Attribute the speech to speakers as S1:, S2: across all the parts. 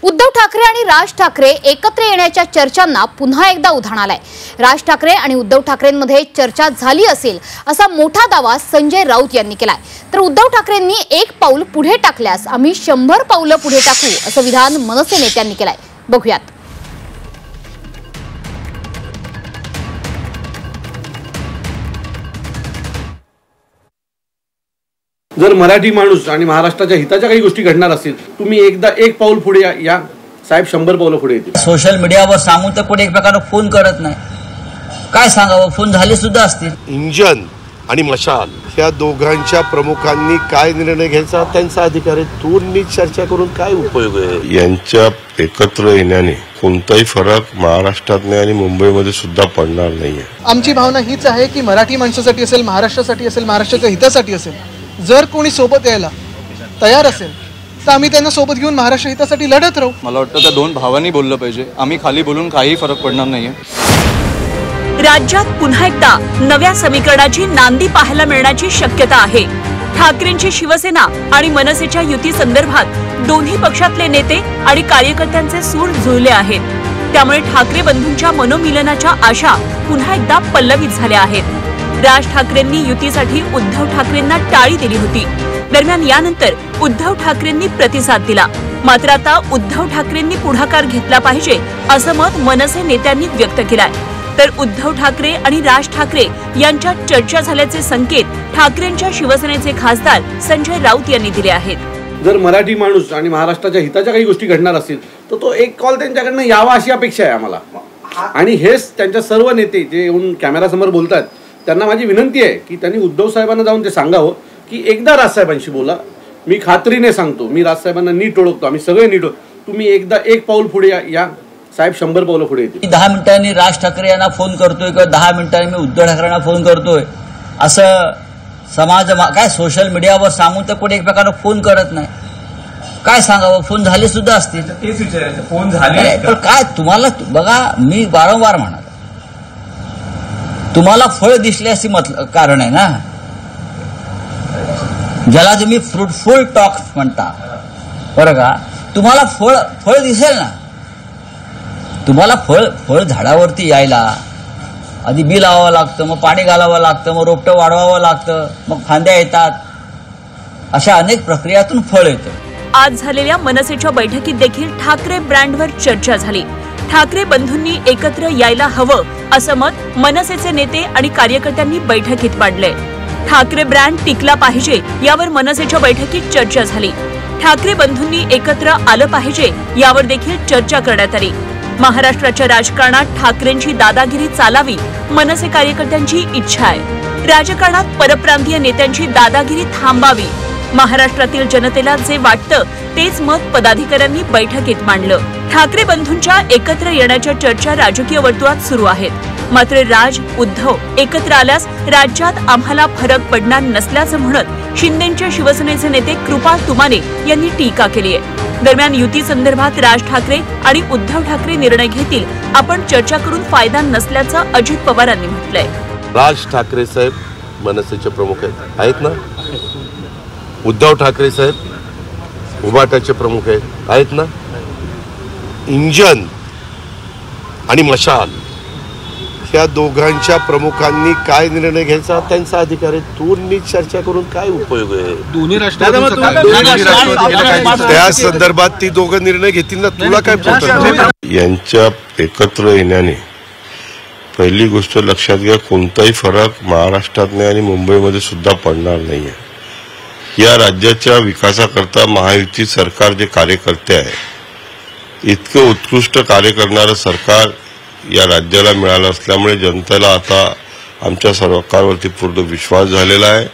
S1: उद्धव ठाकरे आणि राज ठाकरे एकत्र येण्याच्या चर्चांना पुन्हा एकदा उधाण आलंय। राज ठाकरे आणि उद्धव ठाकरेंमध्ये चर्चा झाली असेल असा मोठा दावा संजय राऊत यांनी केलाय। तर उद्धव ठाकरेंनी एक पाऊल पुढे टाकल्यास आम्ही 100 पावलं पुढे टाकू असं विधान मनसे नेत्यांनी केलंय। बघूयात।
S2: जर मराठी माणूस आणि महाराष्ट्राच्या हिताच्या काही गोष्टी घडणार असतील, तुम्ही एकदा एक पाऊल पुढे या साहेब 100 पावलं पुढे येतील।
S3: सोशल मीडियावर सांगून तर कोणी एकमेकांना फोन करत नाही, काय सांगावं, फोन झाले सुद्धा असतील।
S4: इंजन आणि मशाल या दोघांच्या प्रमुखांनी काय निर्णय घ्यायचा त्यांचा अधिकार आहे। दूरनी चर्चा करून काय उपयोग आहे? यांच्या एकत्र येण्याने कोणताही फरक महाराष्ट्रात नाही आणि मुंबईमध्ये सुद्धा पडणार नाहीये।
S5: आमची भावना हीच आहे की मराठी माणसासाठी असेल, महाराष्ट्रासाठी असेल, महाराष्ट्राच्या हितासाठी असेल, जर कोणी सोबत यायला तयार असेल तर आम्ही त्यांना सोबत घेऊन महाराष्ट्र हितासाठी लढत राहू।
S6: मला वाटतं त्या दोन भावांनी बोललं पाहिजे, आम्ही खाली बोलून काही फरक पडणार नाहीये।
S7: राज्यात पुन्हा एकदा नव्या समीकरणाची नांदी पाहायला मिळण्याची शक्यता आहे। ठाकरेंची शिवसेना आणि मनसेच्या युती संदर्भात दोन्ही पक्षातले नेते आणि कार्यकर्त्यांचे सूर जुळले आहेत। त्यामुळे ठाकरे बंधूंच्या मनोमिलनाच्या आशा पुन्हा एकदा पल्लवित झाल्या आहेत। राज ठाकरेंनी युतीसाठी उद्धव ठाकरेंना टाळी दिली होती। दरम्यान यानंतर उद्धव ठाकरेंनी प्रतिसाद दिला। मात्र आता उद्धव ठाकरेंनी पुढाकार घेतला पाहिजे असं मत मनसे नेत्यांनी व्यक्त केलंय। तर उद्धव ठाकरे आणि राज ठाकरे यांच्यात चर्चा झाल्याचे संकेत ठाकरेंच्या शिवसेनेचे खासदार संजय राऊत यांनी दिले आहेत।
S2: जर मराठी माणूस आणि महाराष्ट्राच्या हिताच्या काही गोष्टी घडणार असतील तर तो एक कॉल त्यांच्याकडनं यावा अशी अपेक्षा आहे आम्हाला। आणि हेच त्यांच्या सर्व नेते जे येऊन कॅमेरासमोर बोलतात त्यांना माझी विनंती आहे की त्यांनी उद्धव साहेबांना जाऊन ते सांगावं की एकदा राजसाहेबांशी बोला। मी खात्रीने सांगतो, मी राजसाहेबांना नीट ओळखतो, आम्ही सगळे नीट ओळखतो। तुम्ही एकदा एक पाऊल पुढे या साहेब 100 पावलं पुढे येतील।
S3: 10 मिनिटांनी राज ठाकरे यांना फोन करतोय किंवा 10 मिनिटांनी मी उद्धव ठाकरेंना फोन करतोय असं समाज काय सोशल मीडियावर सांगून तर कोणी एकमेकांना फोन करत नाही, काय सांगावं, फोन झाले सुद्धा असतील।
S8: तेच विचारायचं, फोन झाले
S3: पण काय तुम्हाला बघा, मी वारंवार म्हणालो तुम्हाला फळ दिसले असे कारण आहे ना, ज्याला तुम्ही फ्रुटफुल टॉक म्हणता बरं का, तुम्हाला फळ दिसेल ना। तुम्हाला फळ झाडावरती यायला आधी बी लावावं लागतं, मग पाणी घालावं लागतं, मग रोपटं वाढवावं लागतं, मग फांद्या येतात, अशा अनेक प्रक्रियातून फळ येतं।
S7: आज झालेल्या मनसेच्या बैठकीत देखील ठाकरे ब्रँडवर चर्चा झाली। ठाकरे बंधूंनी एकत्र यायला हवं असं मत मनसेचे नेते आणि कार्यकर्त्यांनी बैठकीत मांडलंय। ठाकरे ब्रँड टिकला पाहिजे यावर मनसेच्या बैठकीत चर्चा झाली। ठाकरे बंधूंनी एकत्र आलं पाहिजे यावर देखील चर्चा करण्यात आली। महाराष्ट्राच्या राजकारणात ठाकरेंची दादागिरी चालावी मनसे कार्यकर्त्यांची इच्छा आहे। राजकारणात परप्रांतीय नेत्यांची दादागिरी थांबावी, महाराष्ट्रातील जनतेला जे वाटतं तेच मत पदाधिकाऱ्यांनी बैठकीत मांडलं। ठाकरे बंधूंच्या एकत्र येण्याच्या चर्चा राजकीय वर्तुळात सुरू आहेत। मात्र राज उद्धव एकत्र आल्यास राज्यात आम्हाला फरक पडणार नसल्याचं म्हणत शिंदेच्या शिवसेनेचे नेते कृपाल तुमाने यांनी टीका केली आहे। दरम्यान युती संदर्भात राज ठाकरे आणि उद्धव ठाकरे निर्णय घेतील, आपण चर्चा करून फायदा नसल्याचं अजित पवारांनी म्हटलंय।
S4: राज ठाकरे साहेब मनसेचे प्रमुख आहेत ना, उद्धव ठाकरे साहेब उभाटाचे प्रमुख आहेत ना। इंजन आणि मशाल या दोघांच्या प्रमुखांनी काय निर्णय घ्यायचा त्यांचा अधिकार आहे। दूरनी चर्चा करून काय उपयोग आहे?
S6: दोन्ही
S4: त्या संदर्भात ती दोघं निर्णय घेतील ना, तुला काय पटत? यांच्या एकत्र येण्याने पहिली गोष्ट लक्षात घ्या, कोणताही फरक महाराष्ट्रात नाही आणि मुंबईमध्ये सुद्धा पडणार नाहीये। या राज्याच्या विकासाकरता महायुती सरकार जे कार्यकर्ते आहे, इतकं उत्कृष्ट कार्य करणारं सरकार या राज्याला मिळालं असल्यामुळे जनतेला आता आमच्या सरकारवरती पूर्ण विश्वास झालेला आहे।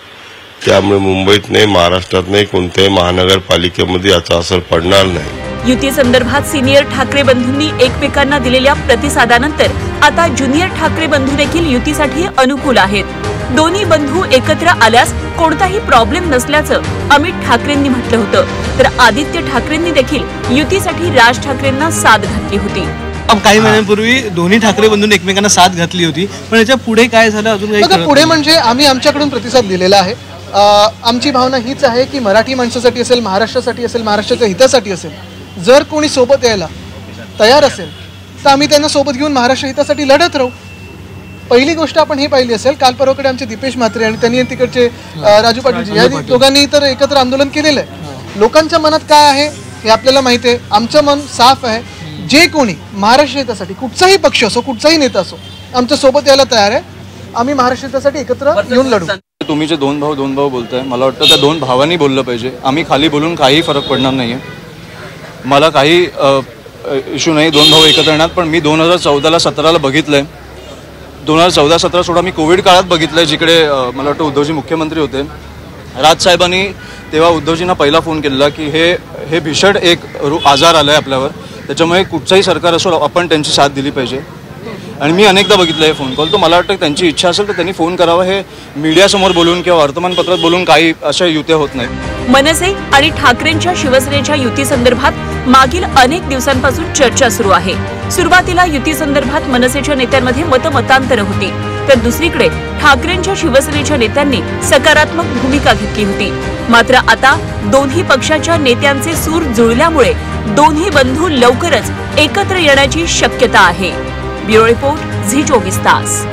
S4: त्यामुळे मुंबईत नाही, महाराष्ट्रात नाही, कोणत्याही महानगरपालिकेमध्ये याचा असर पडणार नाही।
S7: युती संदर्भात सिनियर ठाकरे बंधूंनी एकमेकांना दिलेल्या प्रतिसादानंतर आता ज्युनियर ठाकरे बंधू देखील युतीसाठी अनुकूल आहेत। दोन्ही बंधू एकत्र आल्यास कोणताही प्रॉब्लेम नसल्याचं अमित ठाकरेंनी म्हटलं होतं। तर आदित्य ठाकरेंनी देखील युतीसाठी राज ठाकरेंना साथ घातली होती।
S5: काही महिन्यांपूर्वी दोन्ही ठाकरे बंधूंनी एकमेकांना साथ घातली होती, पण याच्या पुढे काय झालं अजून काही पुढे म्हणजे आम्ही आमच्याकडून प्रतिसाद दिलेला आहे। आमची भावना हीच आहे की मराठी माणसासाठी असेल, महाराष्ट्रासाठी असेल, महाराष्ट्राच्या हितासाठी असेल, जर कोणी सोबत यायला तयार असेल तर आम्ही त्यांना सोबत घेऊन महाराष्ट्र हितासाठी लढत राहू. पहिली गोष्ट आपण हे पाहिली असेल, काल परवाकडे आमचे दीपेश म्हात्रे आणि त्यांनी तिकडचे राजू पाटील या दोघांनी तर एकत्र आंदोलन केलेलं आहे. लोकांच्या मनात काय आहे हे आपल्याला माहिती आहे. आमचं मन साफ आहे. जे कोणी महाराष्ट्र हितासाठी कुठचाही पक्ष असो, कुठचाही नेता असो, आमच्या सोबत यायला तयार आहे. आम्ही महाराष्ट्र हितासाठी एकत्र येऊन लढू.
S6: तुम्ही जे दोन भाऊ बोलताय, मला वाटतं त्या दोन भावांनी बोललं पाहिजे. आम्ही खाली बोलून काही फरक पडणार नाहीये. मला काही इश्यू नाही दोन भाऊ एकत्र येण्यात. पण मी 2014-17 बघितलंय. 2014-17 सोडा मी कोविड काळात बघितलंय, जिकडे मला वाटतं उद्धवजी मुख्यमंत्री होते. राजसाहेबांनी तेव्हा उद्धवजींना पहिला फोन केलेला की हे भीषण एक आजार आलाय आपल्यावर, त्याच्यामुळे कुठचंही सरकार असो आपण त्यांची साथ दिली पाहिजे. आणि मी अनेकदा बघितलं हे फोन कॉल. तो मला वाटतं त्यांची इच्छा असेल तर त्यांनी फोन करावा. हे मीडियासमोर बोलून किंवा वर्तमानपत्रात बोलून काही अशा युत्या होत नाही.
S7: मनसे आणि ठाकरेंच्या शिवसेनेच्या युती संदर्भात मागील अनेक दिवसांपासून चर्चा सुरू आहे. सुरुवातीला युती संदर्भात मनसेच्या नेत्यांमध्ये मतमतांतरं होती, तर दुसरीकडे ठाकरेंच्या शिवसेनेच्या नेत्यांनी सकारात्मक भूमिका घेतली होती. मात्र आता दोन्ही पक्षाच्या नेत्यांचे सूर जुळल्यामुळे दोन्ही बंधू लवकरच एकत्र येण्याची शक्यता आहे. ब्युरो रिपोर्ट, झी 24 तास.